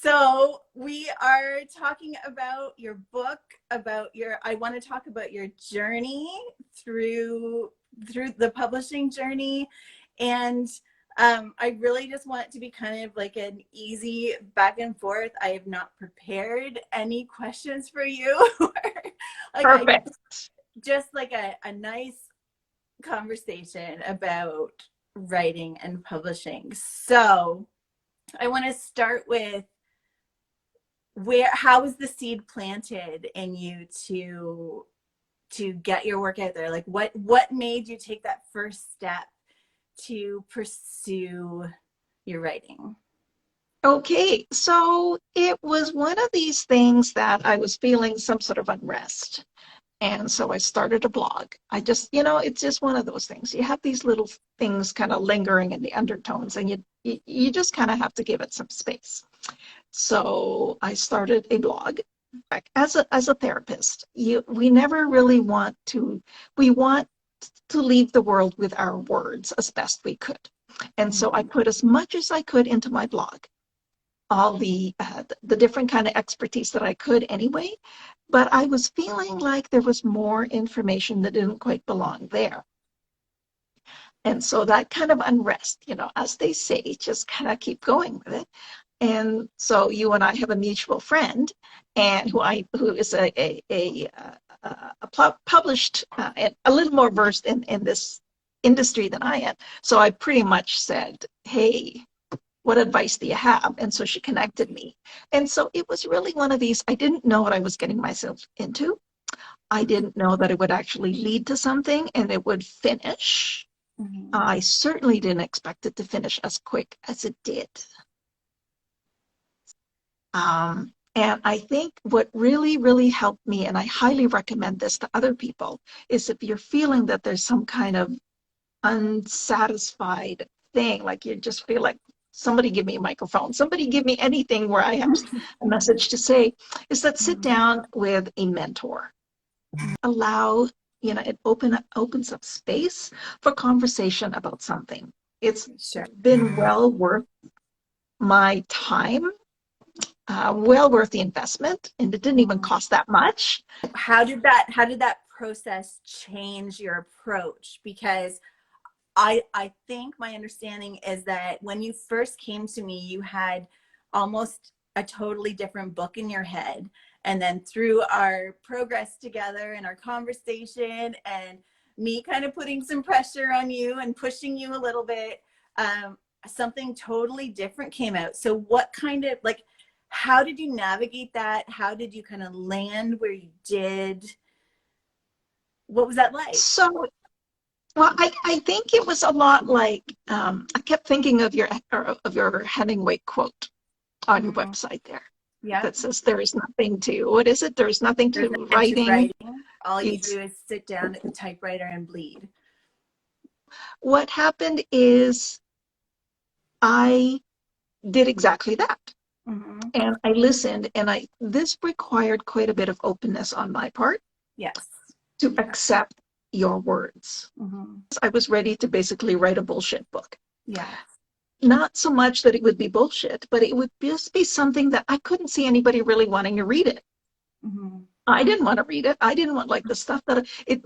So we are talking about your book, I want to talk about your journey through the publishing journey. And I really just want it to be kind of like an easy back and forth. I have not prepared any questions for you. Like I Perfect. just like a nice conversation about writing and publishing. So I want to start with how was the seed planted in you to get your work out there? Like what made you take that first step to pursue your writing? Okay, so it was one of these things that I was feeling some sort of unrest. And so I started a blog. I just, it's just one of those things. You have these little things kind of lingering in the undertones, and you just kind of have to give it some space. So I started a blog. As a therapist, we never really we want to leave the world with our words as best we could. And so I put as much as I could into my blog, all the different kind of expertise that I could anyway, but I was feeling like there was more information that didn't quite belong there. And so that kind of unrest, as they say, just kind of keep going with it. And so you and I have a mutual friend, and who is published and a little more versed in this industry than I am. So I pretty much said, "Hey, what advice do you have?" And so she connected me. And so it was really one of these. I didn't know what I was getting myself into. I didn't know that it would actually lead to something and it would finish. Mm-hmm. I certainly didn't expect it to finish as quick as it did. And I think what really, really helped me, and I highly recommend this to other people, is if you're feeling that there's some kind of unsatisfied thing, like you just feel like somebody give me a microphone, somebody give me anything where I have a message to say, is that sit down with a mentor. Allow, it opens up space for conversation about something. It's Sure. been well worth my time, well worth the investment, and it didn't even cost that much. How did that process change your approach? Because I think my understanding is that when you first came to me, you had almost a totally different book in your head. And then through our progress together and our conversation and me kind of putting some pressure on you and pushing you a little bit, something totally different came out. So what kind of like, how did you navigate that? How did you kind of land where you did? What was that like? So, well, I think it was a lot like I kept thinking of your Hemingway quote on your Mm-hmm. website there Yeah. that says there is nothing to, what is it? There is nothing There's to nothing to writing. writing. All you It's do is sit down at the typewriter and bleed. what happened is I did exactly that. Mm-hmm. And I listened, and this required quite a bit of openness on my part Yes. to Yeah. accept your words. Mm-hmm. I was ready to basically write a bullshit book. Yes. Not so much that it would be bullshit, but it would just be something that I couldn't see anybody really wanting to read it. Mm-hmm. I didn't want to read it. I didn't want like the stuff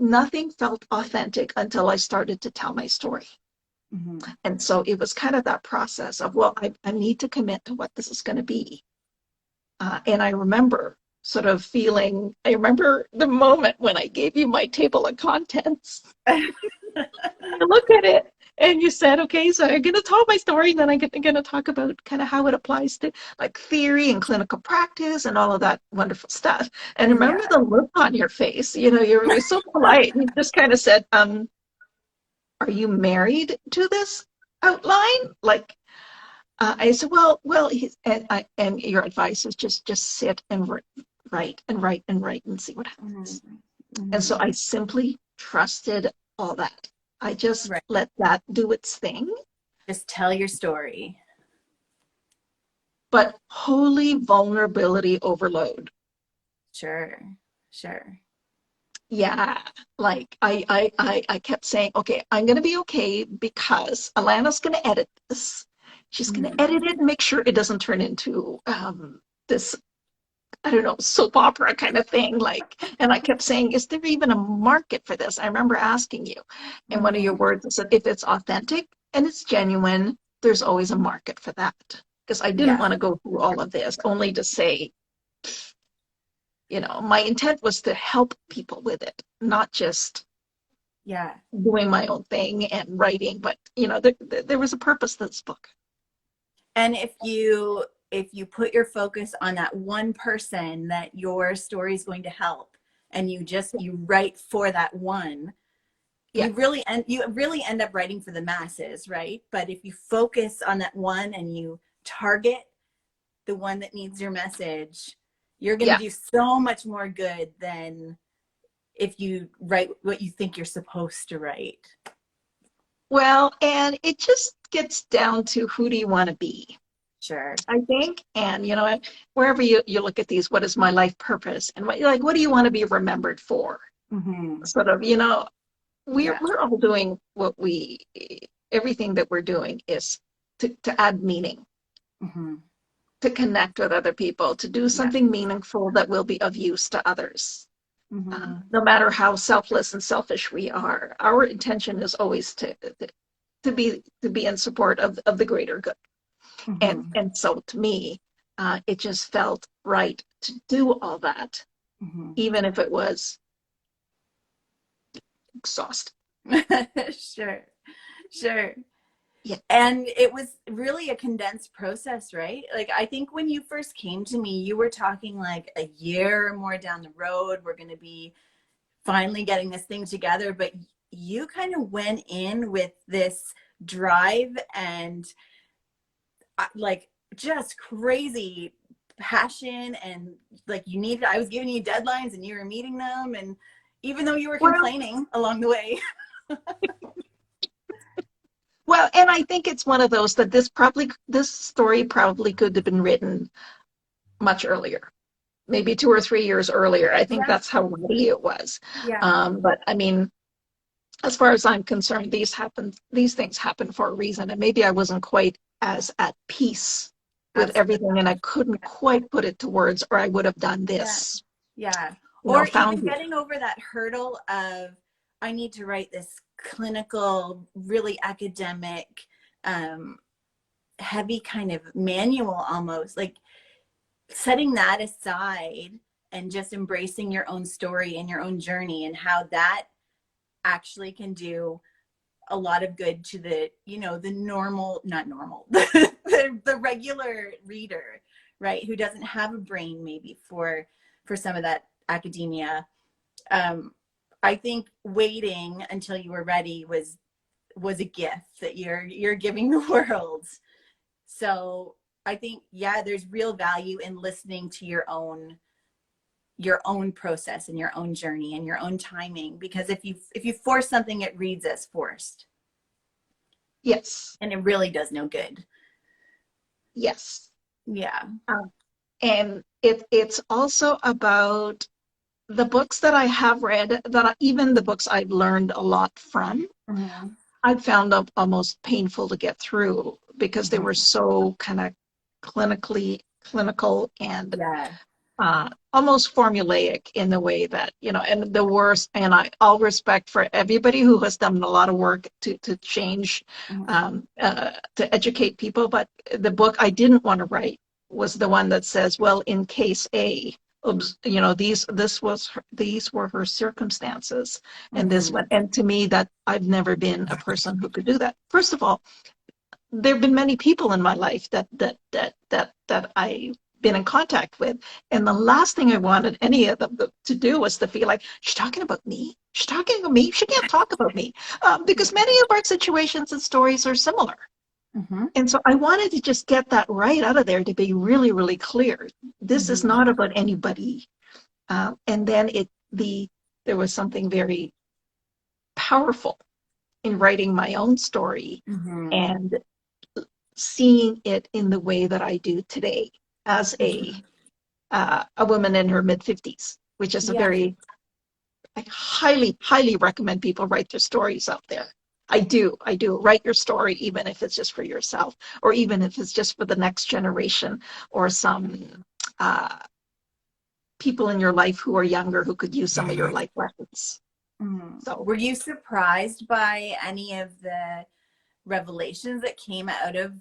nothing felt authentic until I started to tell my story. Mm-hmm. And so it was kind of that process of, well, I need to commit to what this is going to be. And I remember I remember the moment when I gave you my table of contents. You look at it and you said, okay, so I'm going to tell my story, and then I'm going to talk about kind of how it applies to like theory and clinical practice and all of that wonderful stuff. And remember Yeah. the look on your face, you were so polite, and you just kind of said, are you married to this outline? Like, I said, well, and your advice is just sit and write and write and write and see what happens. Mm-hmm. And so Mm-hmm. I simply trusted all that. I just Right. let that do its thing. Just tell your story. But holy vulnerability overload. Sure. Sure. Yeah, like I kept saying, okay, I'm gonna be okay because Alana's gonna edit this. She's going to Mhm. edit it and make sure it doesn't turn into this, I don't know, soap opera kind of thing. Like, and I kept saying, is there even a market for this? I remember asking you, and one of your Mhm. words said, if it's authentic and it's genuine, there's always a market for that. Because I didn't Yeah. want to go through all of this only to say, my intent was to help people with it, not just Yeah. doing my own thing and writing, but there was a purpose to this book. And if you put your focus on that one person that your story is going to help, and you write for that one, Yeah, you really end up writing for the masses, right? But if you focus on that one and you target the one that needs your message, you're going to yeah. do so much more good than if you write what you think you're supposed to write. Well, and it just gets down to who do you want to be, Sure. I think. And wherever you look at these, what is my life purpose, and what do you want to be remembered for? Mm-hmm. Sort of, we're Yeah. we're all doing everything that we're doing is to add meaning, Mm-hmm. to connect with other people, to do Yeah. something meaningful that will be of use to others. Mm-hmm. No matter how selfless and selfish we are, our intention is always to be in support of the greater good. And Mm-hmm. and so to me, it just felt right to do all that, Mm-hmm. even if it was exhausting. Sure. Sure. Yeah. And it was really a condensed process, right? Like, I think when you first came to me, you were talking like a year or more down the road, we're going to be finally getting this thing together. But you kind of went in with this drive and like just crazy passion, and like I was giving you deadlines and you were meeting them. And even though you were Well, complaining along the way. and I think it's one of those that this story probably could have been written much earlier, maybe 2 or 3 years earlier. I think Yeah. that's how ready it was. Yeah. But I mean, as far as I'm concerned, these things happen for a reason. And maybe I wasn't quite as at peace with Absolutely. everything, and I couldn't quite put it to words, or I would have done Yeah. this, Yeah. Or even found you. getting over that hurdle of, I need to write this clinical, really academic, um, heavy kind of manual almost, like setting that aside and just embracing your own story and your own journey, and how that actually can do a lot of good to the normal, not normal, the regular reader, right? Who doesn't have a brain maybe for some of that academia. um, I think waiting until you were ready was a gift that you're giving the world. So I think, yeah, there's real value in listening to your own process and your own journey and your own timing, because if you force something, it reads as forced, Yes, and it really does no good. yes. Yeah. Um, and it's also about the books that I have read, even the books I've learned a lot from, Mm-hmm. I found them almost painful to get through because they were Mm-hmm. so kind of clinical and Yeah. almost formulaic in the way that, and the worst, and all respect for everybody who has done a lot of work to change, Mm-hmm. to educate people. But the book I didn't want to write was the one that says, well, in case A, these were her circumstances, and this Mm-hmm. one, and to me, that I've never been a person who could do that. First of all, there have been many people in my life that I've been in contact with, and the last thing I wanted any of them to do was to feel like she's talking about me. She's talking about me. She can't talk about me, Yeah. because many of our situations and stories are similar. Mm-hmm. And so I wanted to just get that right out of there, to be really, really clear. This is Mm-hmm. not about anybody. And then there was something very powerful in writing my own story Mm-hmm. and seeing it in the way that I do today as Mm-hmm. a woman in her mid 50s, which is a Yeah. very, I highly, highly recommend people write their stories out there. I do. I do. Write your story, even if it's just for yourself, or even if it's just for the next generation, or some uh, people in your life who are younger who could use some of your life lessons. So, Were you surprised by any of the revelations that came out of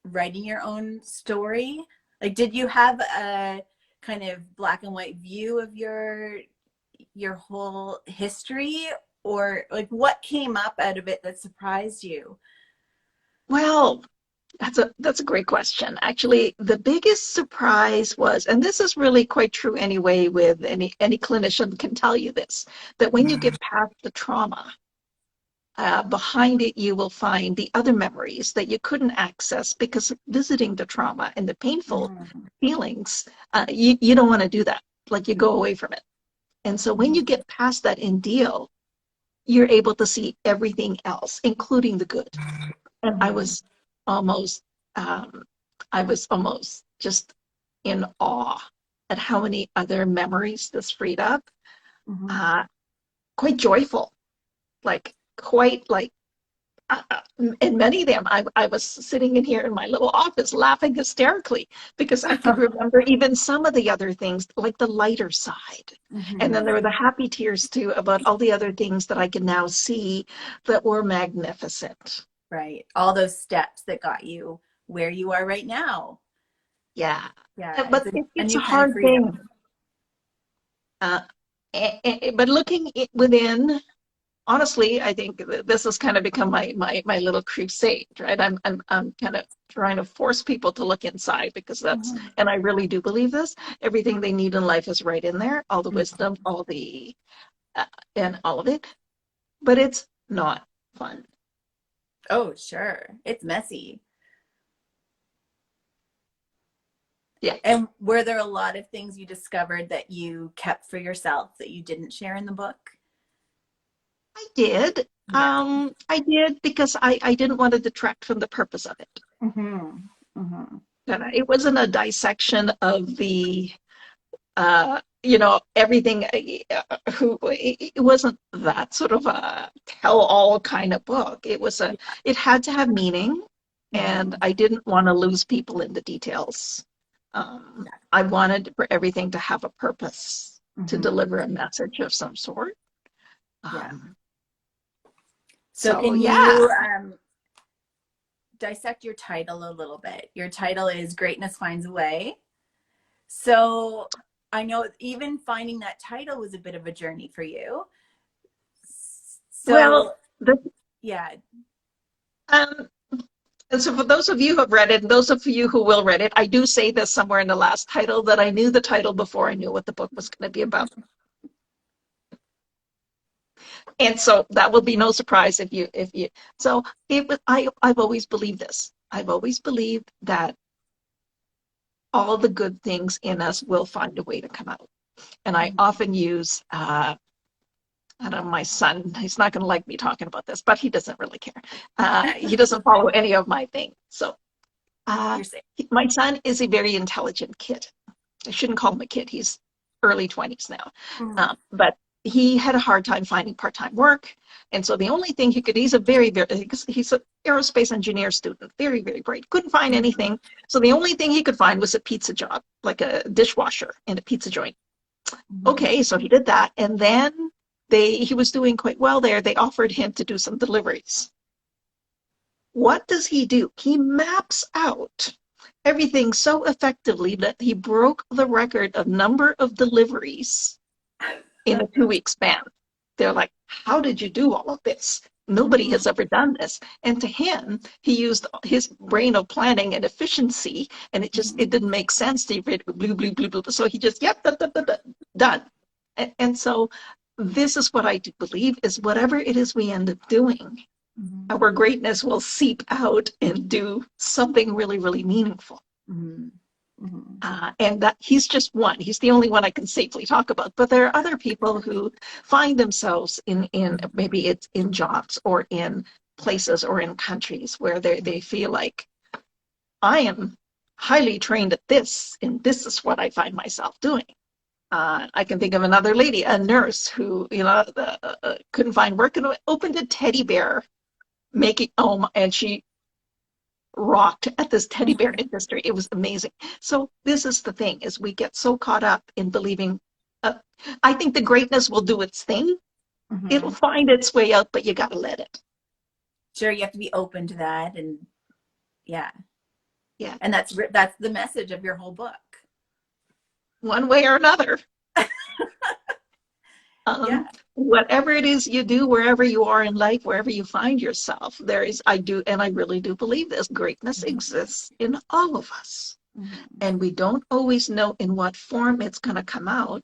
writing your own story? Like, did you have a kind of black and white view of your whole history, or like what came up out of it that surprised you? well, that's a great question. Actually, the biggest surprise was, and this is really quite true anyway, with any clinician can tell you this, that when you get past the trauma, behind it you will find the other memories that you couldn't access because of visiting the trauma and the painful Mm-hmm. feelings. You don't want to do that. Like you go away from it. And so when you Mm-hmm. get past that ordeal, you're able to see everything else, including the good. And Mm-hmm. almost, um, I was almost just in awe at how many other memories this freed up. Mm-hmm. Uh, Quite joyful, like quite like, and many of them, I was sitting in here in my little office laughing hysterically because I could remember even some of the other things, like the lighter side. And then there were Mm-hmm. the happy tears too about all the other things that I can now see that were magnificent. Right. All those steps that got you where you are right now. Yeah. Yeah, it's But a it's a new kind of hard thing. freedom. Uh, but looking within, honestly, I think this has kind of become my little crusade, right? I'm kind of trying to force people to look inside because that's, Mm-hmm. and I really do believe this. Everything they need in life is right in there, all the wisdom, all the uh, and all of it. But it's not fun. Oh, sure. It's messy. Yeah, And were there a lot of things you discovered that you kept for yourself that you didn't share in the book? I did. Yeah. I did because I didn't want to detract from the purpose of it. Mm-hmm. Mm-hmm. And it wasn't a dissection of the everything. Who it wasn't that sort of a tell-all kind of book. Yeah. It had to have meaning, and Mm-hmm. I didn't want to lose people in the details. Yeah. I wanted for everything to have a purpose, to Mm-hmm. deliver a message of some sort. Yeah. Um, So so can yeah, you dissect your title a little bit? Your title is Greatness Finds a Way. So I know even finding that title was a bit of a journey for you. well, So the, yeah. um, and so for those of you who have read it, and those of you who will read it, I do say this somewhere in the last title that I knew the title before I knew what the book was going to be about. And so that will be no surprise if you so it was I've always believed this. I've always believed that all the good things in us will find a way to come out. And I Mm-hmm. often use I don't know, my son, he's not going to like me talking about this, but he doesn't really care. He doesn't follow any of my things. So uh, You're safe. my son is a very intelligent kid. I shouldn't call him a kid. He's early 20s now. Mm-hmm. But he had a hard time finding part-time work. And so the only thing he's a he's an aerospace engineer student, very, very bright. Couldn't find Mm-hmm. anything. So the only thing he could find was a pizza job, like a dishwasher in a pizza joint. Mm-hmm. Okay, so he did that. And then he was doing quite well there. They offered him to do some deliveries. What does he do? He maps out everything so effectively that he broke the record of number of deliveries in a 2 week span. They're like, how did you do all of this? Nobody Mm-hmm. has ever done this. And to him, he used his brain of planning and efficiency, and it didn't make sense to read blue, blue, blue, blue. So he just, yep, da, da, da, da, done. And so this is what I do believe is whatever it is we end up doing, Mm-hmm. our greatness will seep out and do something really, really meaningful. Mm-hmm. Mm-hmm. And that he's just one. He's the only one I can safely talk about. But there are other people who find themselves in maybe it's in jobs or in places or in countries where they feel like I am highly trained at this, and this is what I find myself doing. I can think of another lady, a nurse who couldn't find work and opened a teddy bear making, and she rocked at this teddy bear industry. It was amazing. So this is the thing, is we get so caught up in believing, uh, I think the greatness will do its thing. It'll Mm-hmm. find its way out, but you got to let it. Sure, you have to be open to that, and yeah, Yeah. and that's the message of your whole book. One way or another. Yeah. Whatever it is you do, wherever you are in life, wherever you find yourself, there is, I do, and I really do believe this, greatness exists in all of us. Mm-hmm. And we don't always know in what form it's going to come out.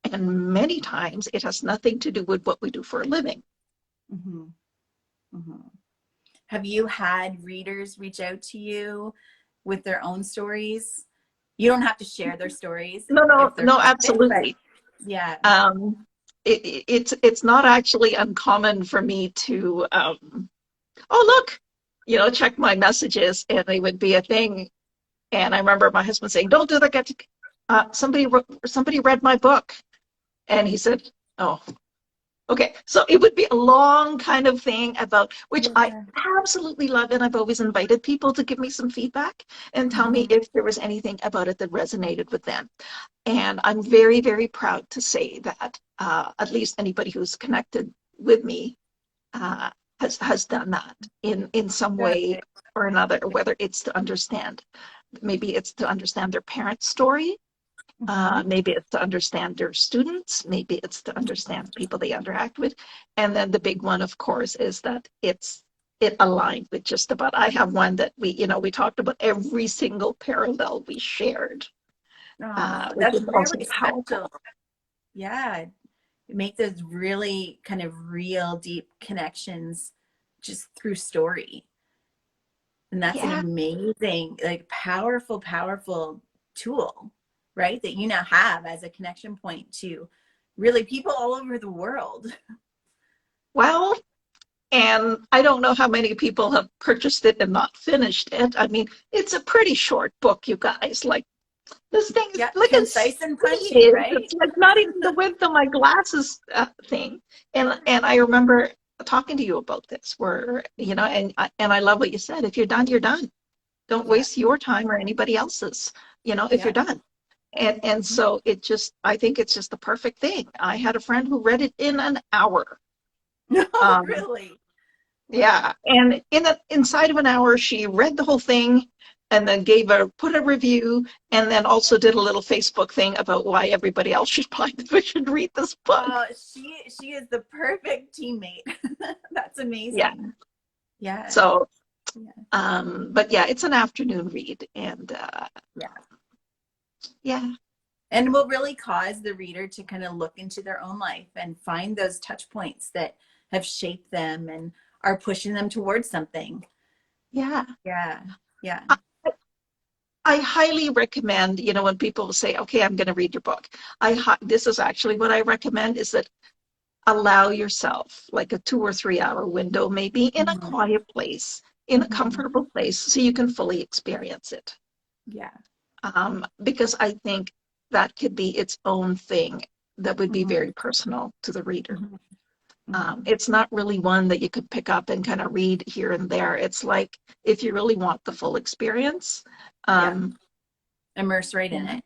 And many times it has nothing to do with what we do for a living. Mm-hmm. Mm-hmm. Have you had readers reach out to you with their own stories? You don't have to share their stories No, no, if they're no, private, but absolutely. yeah. It's not actually uncommon for me to, oh, look, check my messages, and they would be a thing. And I remember my husband saying, "Don't do that. Somebody read my book," and he said, "Oh, okay." So it would be a long kind of thing about, which I Yeah. absolutely love, and I've always invited people to give me some feedback and tell me Mm-hmm. if there was anything about it that resonated with them. And I'm very, very proud to say that at least anybody who's connected with me uh, has done that in some way Good. or another, whether it's to understand, maybe it's to understand their parents' story, Mm-hmm. maybe it's to understand their students, maybe it's to understand the people they interact with. And then the big one, of course, is that it aligned with just about, I have one that we talked about every single parallel we shared, Oh, which that's is also really powerful. special. Yeah. Make those really kind of real, deep connections just through story. And that's an Yeah. amazing, like powerful, powerful tool, right? That you now have as a connection point to really people all over the world. Well, and I don't know how many people have purchased it and not finished it. I mean, it's a pretty short book, you guys. Like, this thing is Yeah, like a concise and punchy, squeeze. right? It's like not even the width of my glasses thing. And I remember talking to you about this, where and I love what you said. If you're done, you're done. Don't Yeah, waste your time or anybody else's. If you're yeah. done. And Mhm. so I think it's just the perfect thing. I had a friend who read it in an hour. No, Um, really. Yeah, Wow. and inside of an hour, she read the whole thing, and then put a review, and then also did a little Facebook thing about why everybody else should read this book. She is the perfect teammate. That's Yeah. amazing. Yeah. So, Yeah. but yeah, it's an afternoon read, and Yeah. yeah, And will really cause the reader to kind of look into their own life and find those touch points that have shaped them and are pushing them towards something. yeah. Yeah. Yeah. I, I highly recommend, when people say, "Okay, I'm going to read your book," this is actually what I recommend, is that allow yourself like a 2 or 3 hour window, maybe in a Mm-hmm. quiet place, in a Mm-hmm. comfortable place, so you can fully experience it. Yeah. Because I think that could be its own thing that would be Mm-hmm. very personal to the reader. Mm-hmm. Mm-hmm. It's not really one that you could pick up and kind of read here and there. It's like, if you really want the full experience, Yeah. um, Immerse right in yeah, it.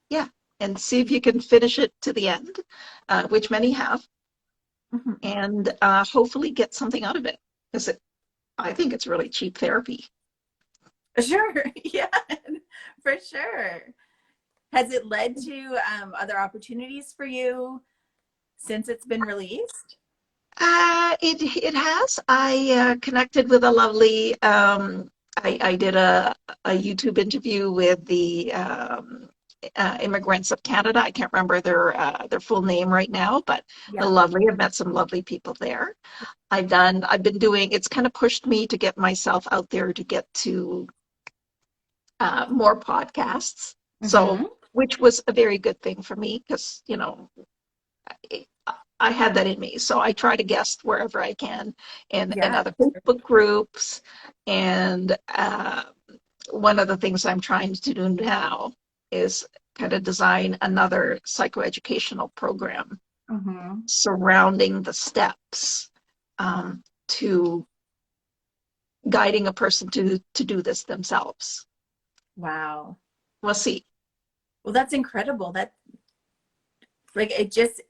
yeah, and see if you can finish it to the end, which many have, Mm-hmm. and hopefully get something out of it. Because I think it's really cheap therapy. Sure. Yeah. For sure. Has it led to other opportunities for you since it's been released? It has. I connected with a lovely. I did a YouTube interview with the immigrants of Canada. I can't remember their full name right now, but they're Yeah. lovely. I've met some lovely people there. I've been doing. It's kind of pushed me to get myself out there to get to more podcasts. So, Mm-hmm. which was a very good thing for me, because I had that in me. So I try to guest wherever I can, in Yeah. other Facebook groups. And one of the things I'm trying to do now is kind of design another psychoeducational program Mm-hmm. surrounding the steps to guiding a person to do this themselves. Wow. We'll see. Well, that's incredible. That like it just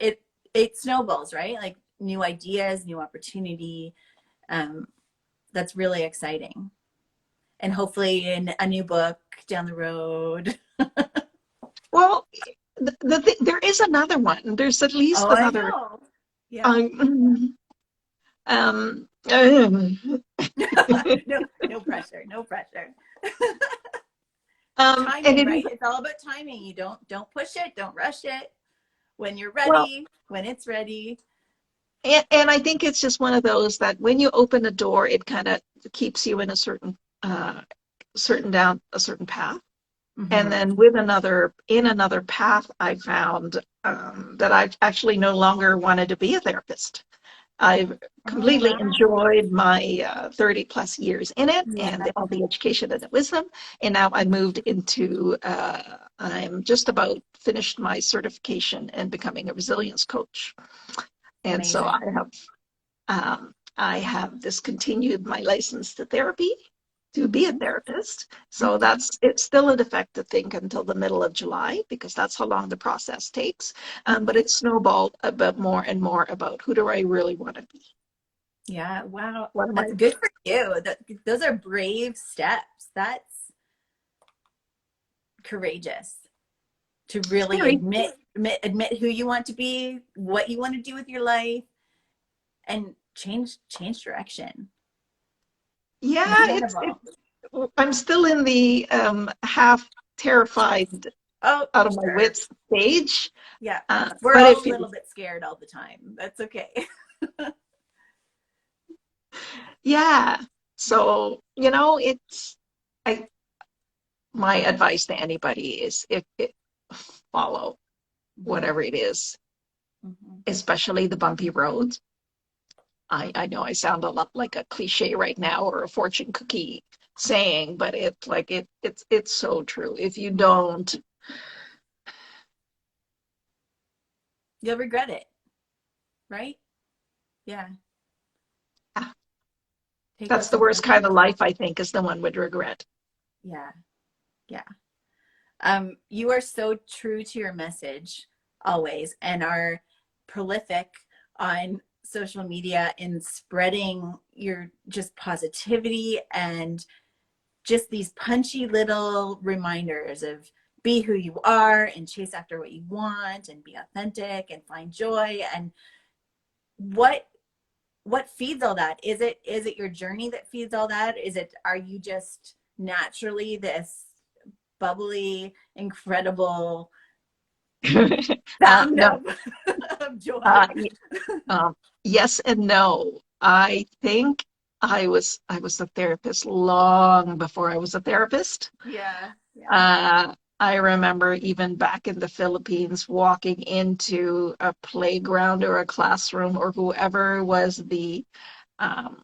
it snowballs, right? Like new ideas, new opportunity. Um, that's really exciting. And hopefully in a new book down the road. Well, there is another one. There's at least Oh, I another. know. Yeah. Um, um, um, No, no pressure. No pressure. and Timing, it is right? It's all about timing. You don't push it, don't rush it. When you're well, ready, when it's ready. and I think it's just one of those that when you open a door, it kind of keeps you in a uh, down a certain path. And Mm-hmm. then with another path, I found that I actually no longer wanted to be a therapist. I've Oh, completely wow. enjoyed my 30 plus years in it Yeah. and all the education and the wisdom. And now I moved into, I'm just about finished my certification and becoming a resilience coach. And so Amazing. I have discontinued my license to therapy to be a Mm-hmm. therapist. So Mm-hmm. it's still in effect, I think, until the middle of July, because that's how long the process takes. But Mm-hmm. it snowballed a bit more and more about who do I really want to be? Yeah. Wow. What am I? That's good for you. Those are brave steps. That's courageous to really Very. admit who you want to be, what you want to do with your life, and change direction. Yeah, Incredible. I'm still in the half terrified Oh, out of my sure. wits stage, Yeah. We're but it all a little feels, bit scared all the time. That's okay. yeah. So, I, my advice to anybody is if it follow Mm-hmm. whatever it is, Mm-hmm. especially the bumpy roads. I know I sound a lot like a cliche right now or a fortune cookie saying, but it's so true. If you don't, You'll regret it, right? Yeah. ah, Take that's what's the in worst front of kind you. of life, I think, is the one would regret. Yeah. Yeah. You are so true to your message always and are prolific on social media in spreading your just positivity and just these punchy little reminders of be who you are and chase after what you want and be authentic and find joy. And what feeds all that? Is it your journey that feeds all that? Are you just naturally this bubbly, incredible fountain No, of joy? uh, um, yes and no. I think I was a therapist long before I was a therapist. Yeah, yeah. I remember even back in the Philippines walking into a playground or a classroom or whoever was the um,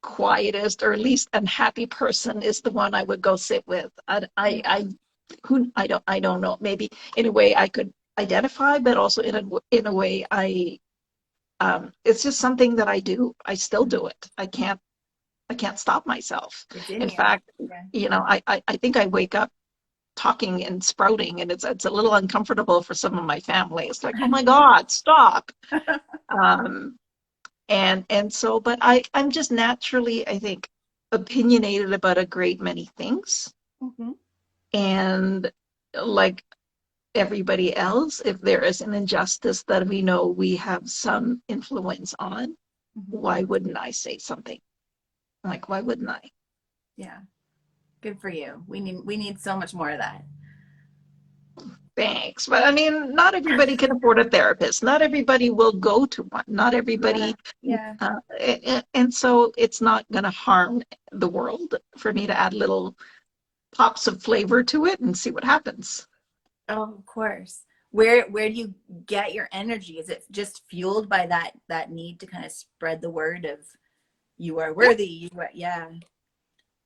quietest or least unhappy person is the one I would go sit with. I don't know. Maybe in a way I could identify, but also in a way it's just something that I do. I still do it. I can't stop myself. It's in In you. fact, Yeah. I think I wake up talking and sprouting, and it's a little uncomfortable for some of my family. It's like, oh my God, stop. Um, and so, but I'm just naturally, I think, opinionated about a great many things. Mm-hmm. And like everybody else, if there is an injustice that we know we have some influence on, Mm-hmm. why wouldn't I say something? Like, why wouldn't I? Yeah. Good for you. We need so much more of that. Thanks. But I mean, not everybody can afford a therapist. Not everybody will go to one. Not Yeah. everybody. Yeah. And so it's not going to harm the world for me to add little pops of flavor to it and see what happens. Oh, of course. Where do you get your energy? Is it just fueled by that need to kind of spread the word of you are Yeah. worthy? Yeah.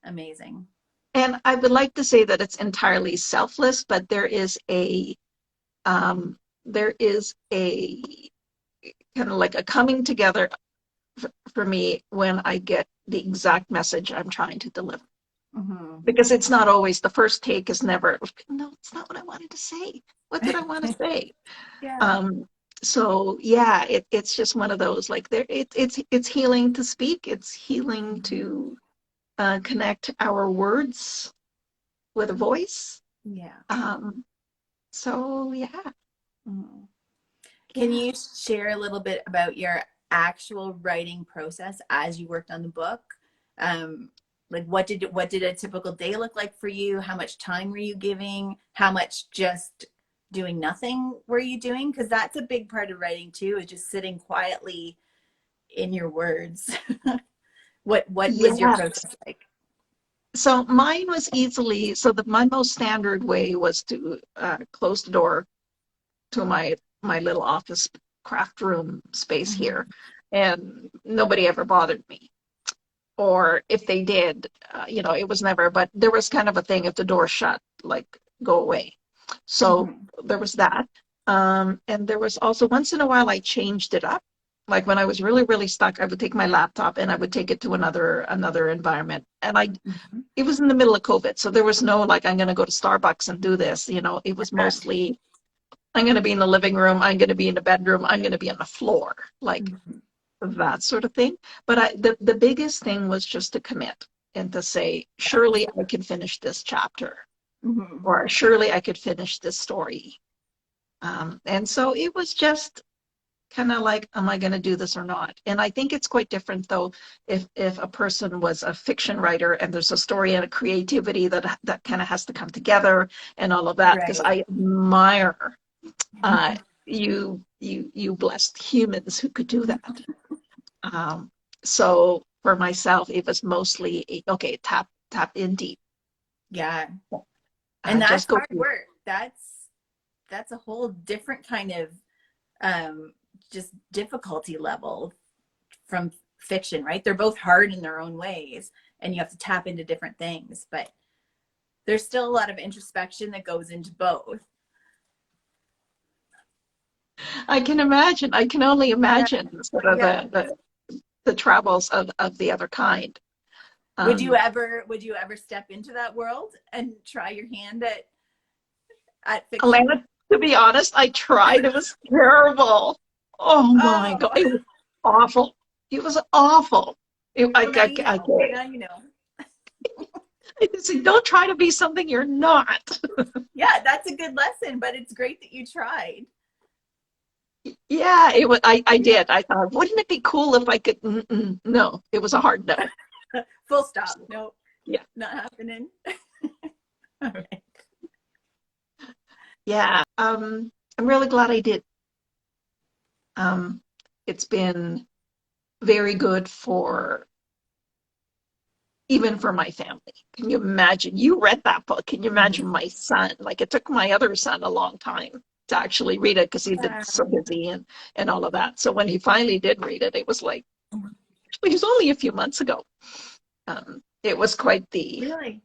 Amazing. And I would like to say that it's entirely selfless, but there is a kind of like a coming together for me when I get the exact message I'm trying to deliver. Mm-hmm. Because it's not always the first take is never, no, it's not what I wanted to say. What did I want to say? Yeah. Um, so yeah, it's just one of those like it's healing to speak. It's healing Mm-hmm. to connect our words with a voice. Yeah. Um, so yeah, Mm-hmm. Can yeah. you share a little bit about your actual writing process as you worked on the book? Um, like what did a typical day look like for you? How much time were you giving? How much just doing nothing were you doing? Because that's a big part of writing too, is just sitting quietly in your words. What was your Yes. process like? So mine was easily, so my most standard way was to close the door to my little office craft room space Mm-hmm. here, and nobody ever bothered me. Or if they did, it was never. But there was kind of a thing: if the door shut, like go away. So Mm-hmm. there was that, and there was also once in a while I changed it up. Like when I was really really stuck, I would take my laptop and I would take it to another environment, and I Mm-hmm. it was in the middle of COVID, so there was no like I'm going to go to Starbucks and do this. It was Yeah. mostly I'm going to be in the living room, I'm going to be in the bedroom, I'm going to be on the floor, like Mm-hmm. that sort of thing. But the biggest thing was just to commit and to say, surely I can finish this chapter, Mm-hmm. or surely I could finish this story. And so it was just kind of like, am I going to do this or not? And I think it's quite different though if a person was a fiction writer and there's a story and a creativity that kind of has to come together and all of that. Because Right. I admire uh, you blessed humans who could do that. Um, so for myself, it was mostly okay, tap in deep. Yeah. And Just that's go hard deep. work. That's a whole different kind of um just difficulty level from fiction, right? They're both hard in their own ways and you have to tap into different things, but there's still a lot of introspection that goes into both. I can imagine. I can only Yeah. imagine sort of Yeah. the travels of the other kind. Would you Um, ever would you ever step into that world and try your hand at fiction? Elena, to be honest, I tried. It was terrible. Oh my God, Oh, it was awful. It was awful. well now you know. Now you know. I said, don't try to be something you're not. Yeah, that's a good lesson, but it's great that you tried. Yeah, it was. I Yeah. did. I thought, wouldn't it be cool if I could? No, it was a hard no. Full stop. No, Yeah, not happening. All right. yeah. I'm really glad I did. Um, it's been very good for even for my family. Can you imagine? You read that book. Can you imagine Mhm. my son? Like it took my other son a long time to actually read it because he'd been Yeah. so busy and all of that. So when he finally did read it, it was like it was only a few months ago. It was quite the Really?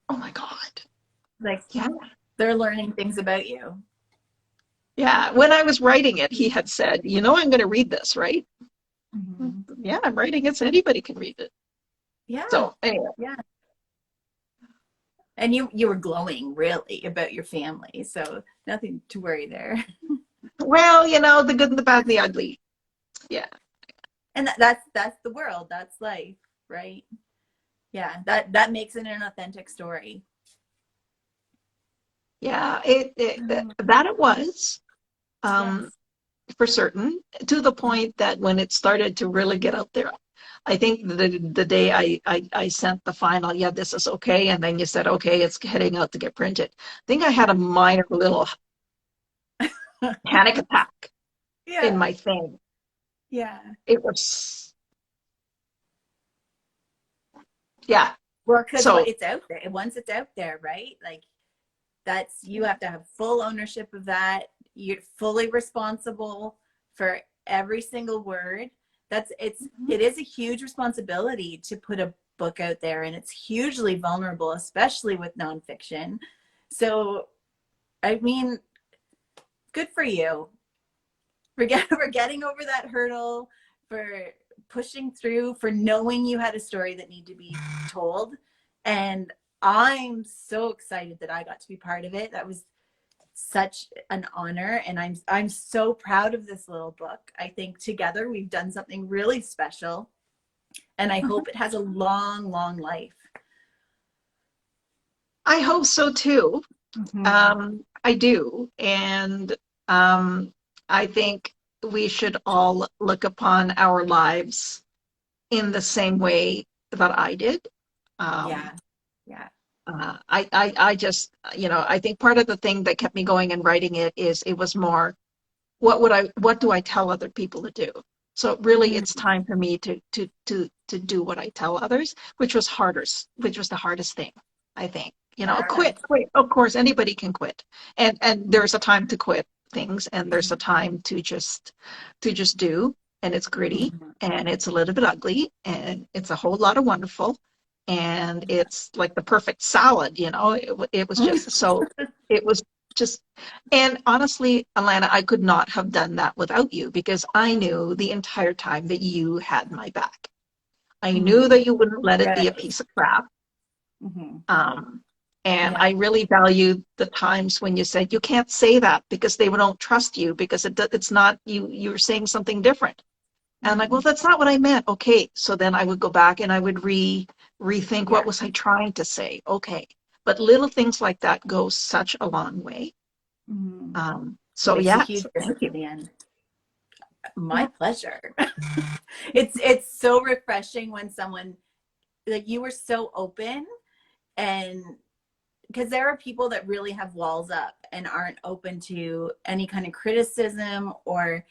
oh my God. Like Yeah. they're learning things about you. Yeah. When I was writing it, he had said, I'm going to read this, right? Mhm. Yeah, I'm writing it so anybody can read it. Yeah. So anyway, Yeah. And you were glowing really about your family, so nothing to worry there. well, the good and the bad and the ugly. Yeah. And that's the world. That's life, right? Yeah. That makes it an authentic story. Yeah. Mhm. That it was. Um, Yes. for certain, to the point that when it started to really get out there, I think the day I sent the final, yeah, this is okay, and then you said, okay, it's heading out to get printed. I think I had a minor little panic attack in Yeah. my thing. Yeah. It was, yeah. Well, because So it's out there. Once it's out there, right? Like that's you have to have full ownership of that. You're fully responsible for every single word. It is a huge responsibility to put a book out there, and it's hugely vulnerable, especially with nonfiction. So, I mean, good for you. for getting over that hurdle, for pushing through, for knowing you had a story that needed to be told. And I'm so excited that I got to be part of it. That was such an honor, and I'm so proud of this little book. I think together we've done something really special, and I hope it has a long, long life. I hope so too. Mm-hmm. I do. And um, I think we should all look upon our lives in the same way that I did. Um, Yeah, yeah. I just, I think part of the thing that kept me going and writing it is it was more, what do I tell other people to do? So really, it's Mm-hmm. time for me to do what I tell others, which was the hardest thing, I think. Yeah. Quit. Of course, anybody can quit, and there's a time to quit things, and there's a time to just do, and it's gritty, Mm-hmm. and it's a little bit ugly, and it's a whole lot of wonderful, and it's like the perfect salad, it was just so, it was just, and honestly, Alana, I could not have done that without you because I knew the entire time that you had my back. I knew Mm-hmm. that you wouldn't let it be a Good. piece of crap. Mm-hmm. Um, and Yeah. I really value the times when you said you can't say that because they don't trust you because it's not you. You're saying something different. And I'm like, well, Mm-hmm. that's not what I meant. Okay, so then I would go back and I would rethink what Yeah. was I trying to say. Okay, but little things like that go such a long way. Mm-hmm. So Makes a yeah, huge so thank difference you. in the end. My Yeah. pleasure. It's so refreshing when someone, like, you were so open, and because there are people that really have walls up and aren't open to any kind of criticism, or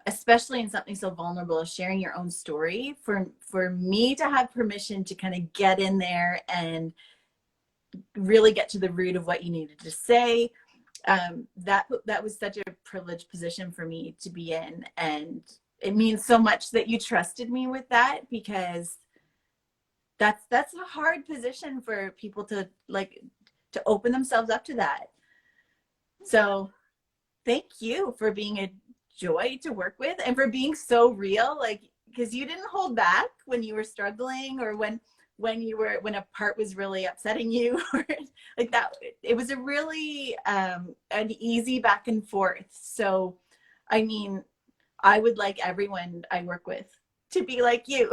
especially in something so vulnerable as sharing your own story. For me to have permission to kind of get in there and really get to the root of what you needed to say, that was such a privileged position for me to be in, and it means so much that you trusted me with that, because that's a hard position for people to, like, to open themselves up to that. So thank you for being a joy to work with, and for being so real, like, because you didn't hold back when you were struggling, or when a part was really upsetting you, or like that. It was a really an easy back and forth. So I mean, I would like everyone I work with to be like you.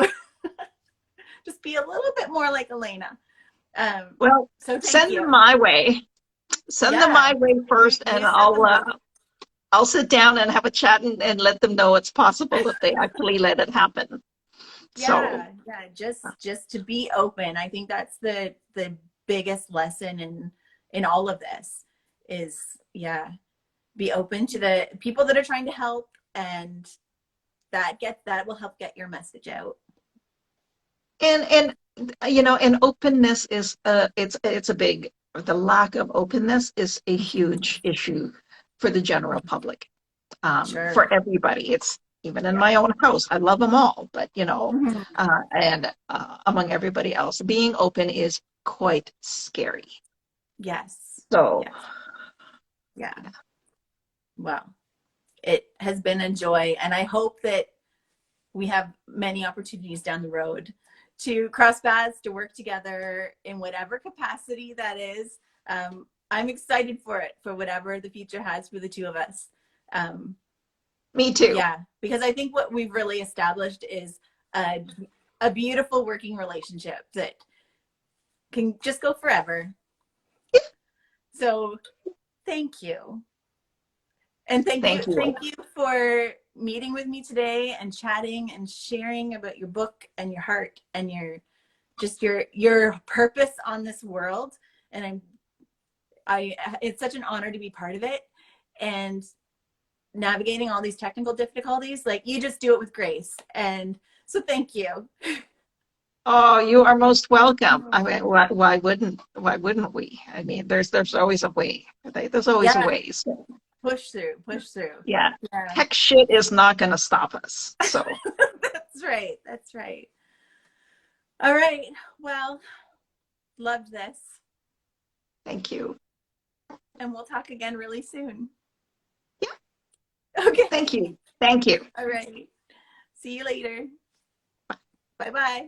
Just be a little bit more like Elena. Well, So thank send you. them my way. Send them Yeah, my way first, and you send them my. I'll sit down and have a chat and let them know it's possible if they actually let it happen. So, Yeah, just to be open. I think that's the biggest lesson in all of this is, yeah, be open to the people that are trying to help, and that will help get your message out. and openness is it's a big, the lack of openness is a Mm-hmm. huge issue for the general public, Sure. for everybody. It's even in Yeah. my own house. I love them all, but Mm-hmm. and among everybody else, being open is quite scary. Yes. So, Yes. Yeah. Well, it has been a joy, and I hope that we have many opportunities down the road to cross paths, to work together in whatever capacity that is. I'm excited for it, for whatever the future has for the two of us. Um, me too. yeah, because I think what we've really established is a, a beautiful working relationship that can just go forever. So thank you. And Thank you. thank you for meeting with me today and chatting and sharing about your book and your heart and your purpose on this world. And I it's such an honor to be part of it, and navigating all these technical difficulties. Like, you just do it with grace, and so thank you. Oh, you are most welcome. I mean, why wouldn't we? I mean, there's always a way. There's always a Yeah, way. So, push through. yeah, Yeah. heck shit is not going to stop us. So, That's right. That's right. All right. Well, loved this, thank you. and we'll talk again really soon. Yeah. Okay. Thank you. Thank you. All right. See you later. Bye bye.